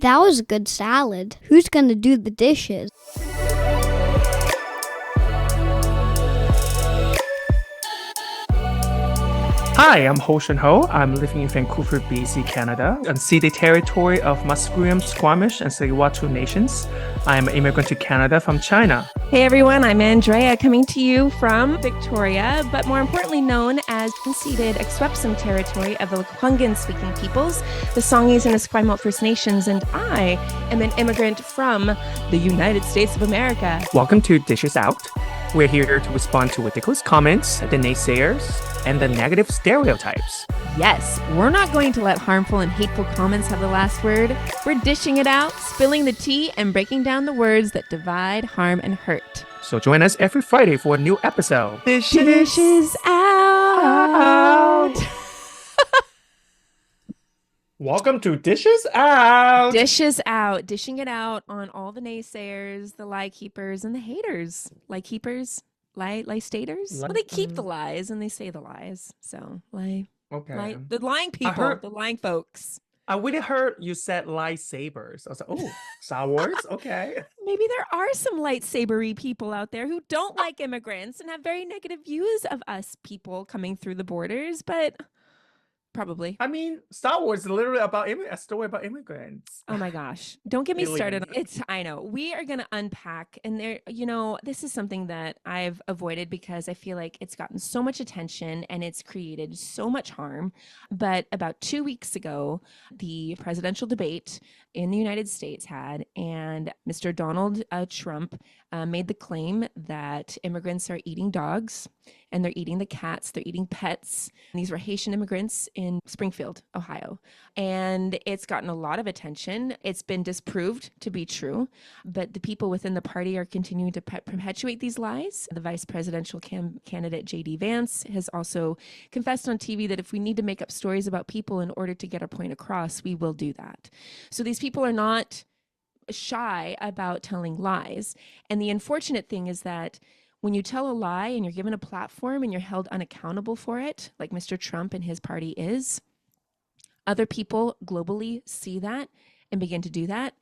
That was a good salad. Who's gonna do the dishes? Hi, I'm Ho Shin Ho. I'm living in Vancouver, BC, Canada, unceded territory of Musqueam, Squamish, and Tsleil-Waututh nations. I am an immigrant to Canada from China. Hey everyone, I'm Andrea coming to you from Victoria, but more importantly known as unceded Akwesasne territory of the Lekwungen-speaking peoples, the Songhees and Esquimalt First Nations, and I am an immigrant from the United States of America. Welcome to Dishes Out. We're here to respond to ridiculous comments, the naysayers, and the negative stereotypes. Yes, we're not going to let harmful and hateful comments have the last word. We're dishing it out, spilling the tea, and breaking down the words that divide, harm, and hurt. So join us every Friday for a new episode. Dishes out. Welcome to Dishes Out. Dishes out, dishing it out on all the naysayers, the lie keepers, and the haters. Lie keepers, lie staters. Well, they keep the lies and they say the lies. So Okay. the lying people, the lying folks. I really heard you said lightsabers. I was like, oh, Star Wars? Okay. Maybe there are some lightsabery people out there who don't like immigrants and have very negative views of us people coming through the borders, but probably. I mean, Star Wars is literally about a story about immigrants. Oh my gosh. Don't get me started. I know. We are going to unpack, and this is something that I've avoided because I feel like it's gotten so much attention and it's created so much harm. But about 2 weeks ago, the presidential debate in the United States had, and Mr. Donald Trump made the claim that immigrants are eating dogs and they're eating the cats, they're eating pets. And these were Haitian immigrants in Springfield, Ohio. And it's gotten a lot of attention. It's been disproved to be true, but the people within the party are continuing to perpetuate these lies. The vice presidential candidate, J.D. Vance, has also confessed on TV that if we need to make up stories about people in order to get our point across, we will do that. So these people are not shy about telling lies. And the unfortunate thing is that when you tell a lie and you're given a platform and you're held unaccountable for it, like Mr. Trump and his party is, other people globally see that and begin to do that.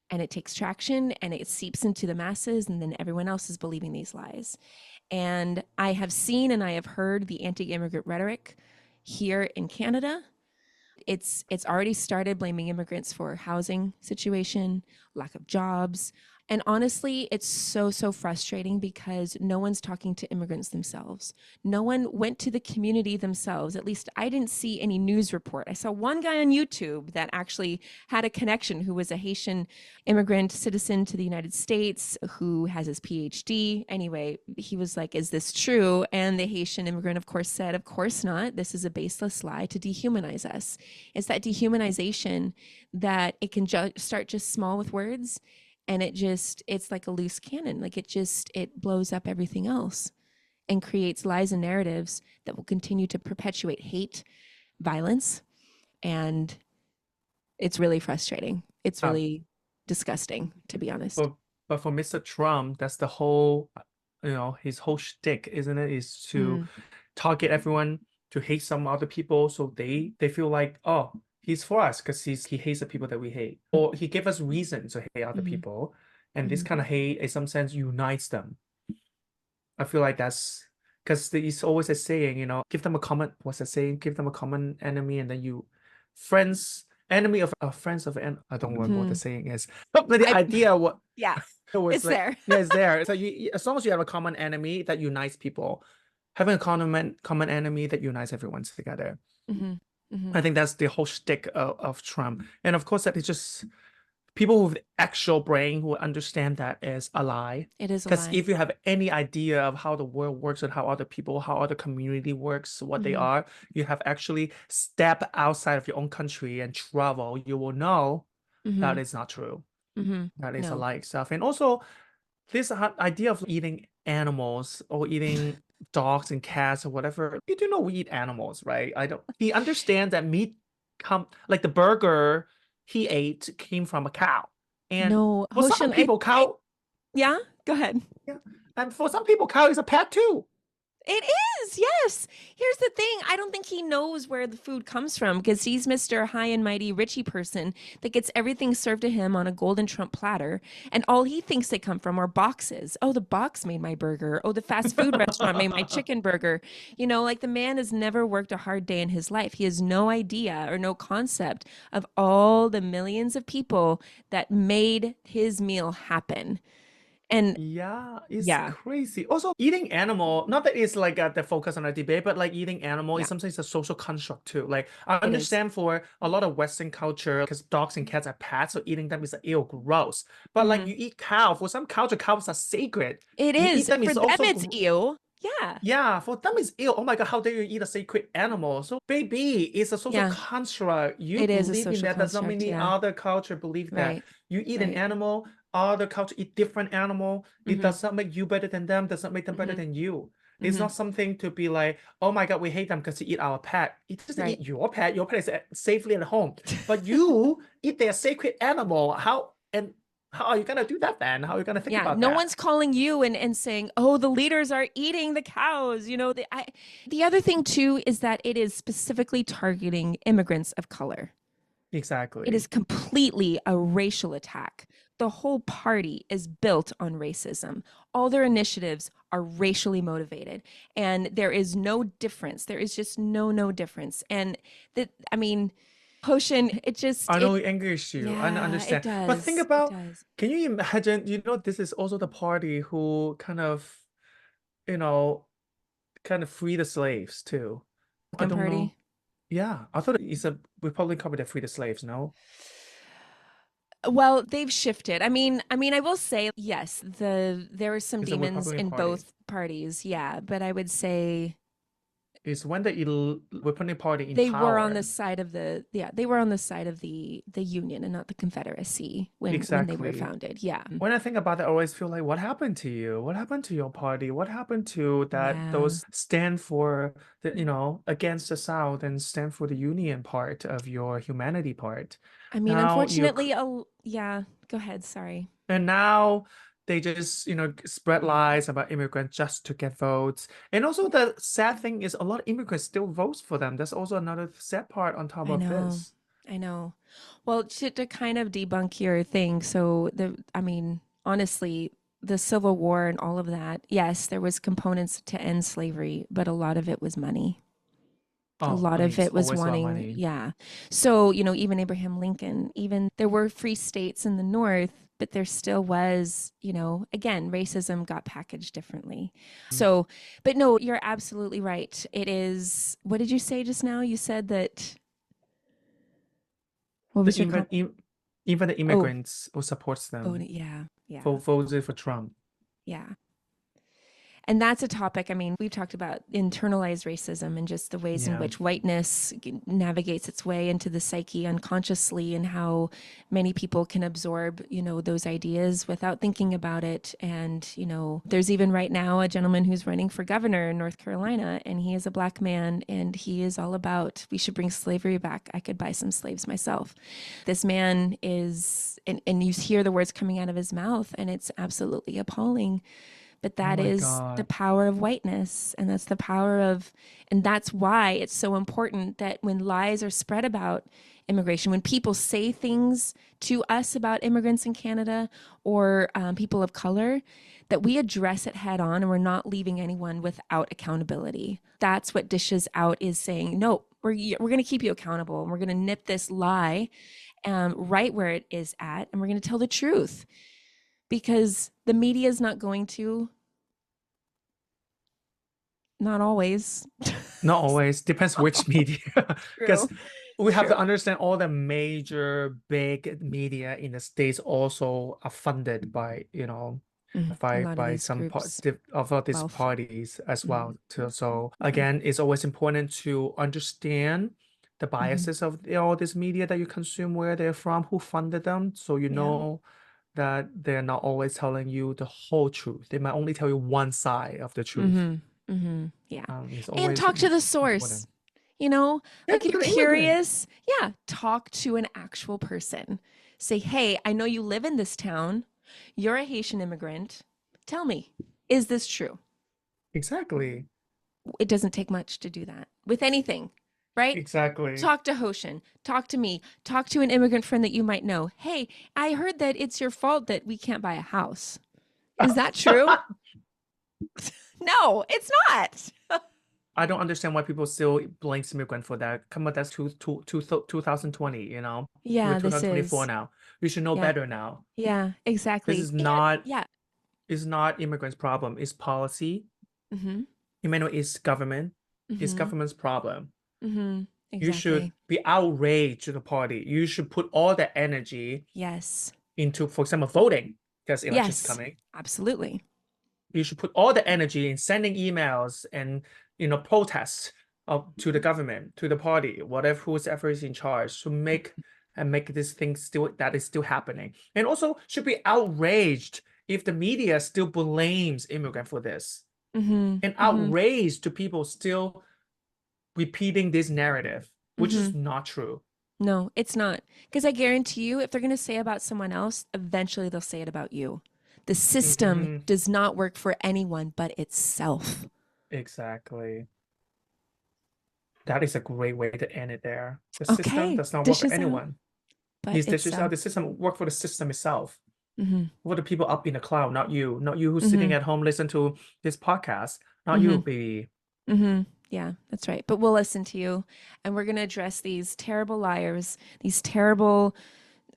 And it takes traction and it seeps into the masses, and then everyone else is believing these lies. And I have seen and I have heard the anti-immigrant rhetoric here in Canada. It's already started blaming immigrants for housing situation, lack of jobs. And honestly, it's so frustrating because no one's talking to immigrants themselves. No one went to the community themselves. At least I didn't see any news report. I saw one guy on YouTube that actually had a connection who was a Haitian immigrant citizen to the United States who has his PhD. Anyway, he was like, is this true? And the Haitian immigrant, of course, said, of course not. This is a baseless lie to dehumanize us. It's that dehumanization that it can start just small with words. And it's like a loose cannon. Like it blows up everything else and creates lies and narratives that will continue to perpetuate hate, violence. And it's really frustrating. It's really disgusting, to be honest. But for Mr. Trump, that's the whole, his whole shtick, isn't it? Is to target everyone, to hate some other people. So they feel like, oh, he's for us because he hates the people that we hate, or he gave us reason to hate other people, and this kind of hate, in some sense, unites them. I feel like that's because there's always a saying, give them a common. What's that saying? Give them a common enemy, and then enemy of friends of an. I don't know what the saying is, but the idea what. Yeah, it's like, there. Yeah, it's there. So as long as you have a common enemy that unites people, having a common enemy that unites everyone together. I think that's the whole shtick of Trump. And of course, that is just people with actual brain who understand that as a lie. It is a lie. Because if you have any idea of how the world works and how other community works, what they are, you have actually stepped outside of your own country and travel, you will know that is not true. That is a lie itself. And also, this idea of eating animals or eating dogs and cats or whatever, you do know we eat animals, right? He understands that meat like the burger he ate came from a cow. And for some people, cow. Yeah, go ahead. Yeah. And for some people, cow is a pet too. It is, yes. Here's the thing. I don't think he knows where the food comes from because he's Mr. High and Mighty Richie person that gets everything served to him on a golden Trump platter. And all he thinks they come from are boxes. Oh, the box made my burger. Oh, the fast food restaurant made my chicken burger. Like the man has never worked a hard day in his life. He has no idea or no concept of all the millions of people that made his meal happen. And Yeah, it's yeah, crazy. Also, eating animal, not that it's like the focus on a debate, but like eating animal is yeah, sometimes a social construct too. Like I it is. understand for a lot of Western culture, because dogs and cats are pets, so eating them is like, ew, gross. But like Mhm. you eat cow, for some culture, cows are sacred. It You eat is. them For is them, also it's ew. Yeah. yeah, for them it's ill. Oh my God, how dare you eat a sacred animal? So baby, it's a social Yeah. construct. You It is a believe in social that. Does not construct. many Yeah. other culture believe that. Right. You eat an Right. animal, other culture eat different animal. It Mm-hmm. does not make you better than them, does not make them better Mm-hmm. than you. It's Mm-hmm. not something to be like, oh my God, we hate them because they eat our pet. It doesn't Right. eat your pet. Your pet is safely at home. But you eat their sacred animal. How are you gonna do that then? How are you gonna think Yeah. about No that? one's calling you and saying, oh, the leaders are eating the cows. The other thing too is that it is specifically targeting immigrants of color. It is Exactly. completely a racial attack. The whole party is built on racism. All their initiatives are racially motivated, and there is no difference. There is just no difference. And Potion, I know it it angers you. I yeah, it understand. But think does. It about, does. can you imagine, this is also the party who you know, kind of free the slaves too. I Republican don't know. Party. Yeah, I thought it's a Republican party that free the slaves, no? Well, they've shifted. I will say yes, there are some It's a demons Republican in party. both parties. Yeah, but I would say It's when the Republican Party in they were on the power. side of they were on the side of the Union and not the Confederacy when they were Exactly. founded. Yeah. When I think about it, I always feel like, what happened to you? What happened to your party? What happened to that? Yeah. Those stand for against the South and stand for the Union part of your humanity part. Now Unfortunately, yeah, go ahead, sorry. and now they just spread lies about immigrants just to get votes. And also the sad thing is a lot of immigrants still votes for them. That's also another sad part on top I of know. this. I know. Well, to kind of debunk your thing, so honestly, the Civil War and all of that, yes, there was components to end slavery, but a lot of it was money. A Oh, lot I mean, of it's it was always a lot of wanting, money. yeah. So, even Abraham Lincoln, even there were free states in the North, but there still was, again, racism got packaged differently. So, but no, you're absolutely right. It is, what did you say just now? You said that, what The was your comment? even the Oh, immigrants who supports oh, them yeah, yeah, voted for Trump. yeah. And that's a topic. We've talked about internalized racism and just the ways in Yeah. which whiteness navigates its way into the psyche unconsciously and how many people can absorb, those ideas without thinking about it. And, there's even right now a gentleman who's running for governor in North Carolina, and he is a black man, and he is all about, we should bring slavery back. I could buy some slaves myself. This man is, and you hear the words coming out of his mouth, and it's absolutely appalling. But Oh that my is the God. power of whiteness. And that's the power of, and that's why it's so important that when lies are spread about immigration, when people say things to us about immigrants in Canada or people of color, that we address it head on and we're not leaving anyone without accountability. That's what Dishes Out is saying. No, we're going to keep you accountable and we're going to nip this lie right where it is at, and we're going to tell the truth because the media is not going to, not always. Not always. Depends which media. True. Because we have to True. understand all the major big media in the States also are funded by, A lot of by these some groups, of all these wealth. parties as Mm-hmm. well too. So again, it's always important to understand the Mm-hmm. biases of all this media that you consume, where they're from, who funded them, so you Yeah. know that they're not always telling you the whole truth. They might only tell you one side of the truth. Mm-hmm. Mm-hmm. Yeah. It's And always talk to the important. source. Yeah, Like if to you're the immigrant. curious, yeah, talk to an actual person. Say, hey, I know you live in this town. You're a Haitian immigrant. Tell me, is this true? Exactly. It doesn't take much to do that with anything, right? Exactly. Talk to Hoshin, talk to me, talk to an immigrant friend that you might know. Hey, I heard that it's your fault that we can't buy a house. Is that true? No, it's not. I don't understand why people still blame immigrant for that. Come on, that's 2020, you know? Yeah, We're this 2024 is. now. We should know Yeah. better now. Yeah, This exactly. is And not yeah. is not immigrants' problem. It's policy. Mm-hmm. Emmanuel is government. It's Mm-hmm. government's problem. Mm-hmm. You should Exactly. be outraged to the party. You should put all that energy Yes. into, for example, voting, because election's Yes. coming. Absolutely. You should put all the energy in sending emails and protests to the government, to the party, whatever whoever is in charge, to make this thing that is still happening. And also should be outraged if the media still blames immigrant for this, Mm-hmm. and Mm-hmm. outraged to people still repeating this narrative, which is Mm-hmm. not true. No, it's not. Because I guarantee you, if they're going to say about someone else, eventually they'll say it about you. The system Mhm. does not work for anyone but itself. Exactly. That is a great way to end it there. The system Okay, does not work for dishes out, anyone. but These it's dishes out. The system work for the system itself. mm-hmm. For the people up in the cloud, not you. Not you who's Mm-hmm. sitting at home listen to this podcast. Not Mm-hmm. you, baby. Mm-hmm. Yeah, that's right. But we'll listen to you, and we're going to address these terrible liars, these terrible,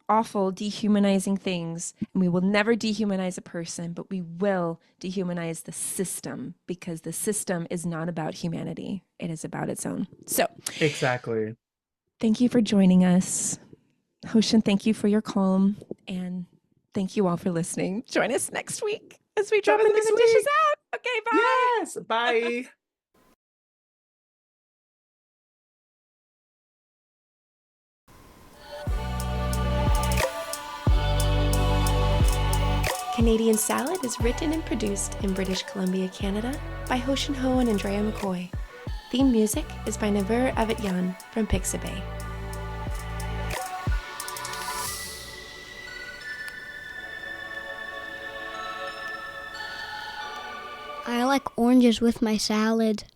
awful, dehumanizing things. And we will never dehumanize a person, but we will dehumanize the system, because the system is not about humanity. It is about its own. So Exactly. thank you for joining us. Hoshin, thank you for your calm, and thank you all for listening. Join us next week as we drop Join us another next dishes week. out. Okay, bye. Yes. Bye. Canadian Salad is written and produced in British Columbia, Canada by Hoshin Ho and Andrea McCoy. Theme music is by Naver Avetyan from Pixabay. I like oranges with my salad.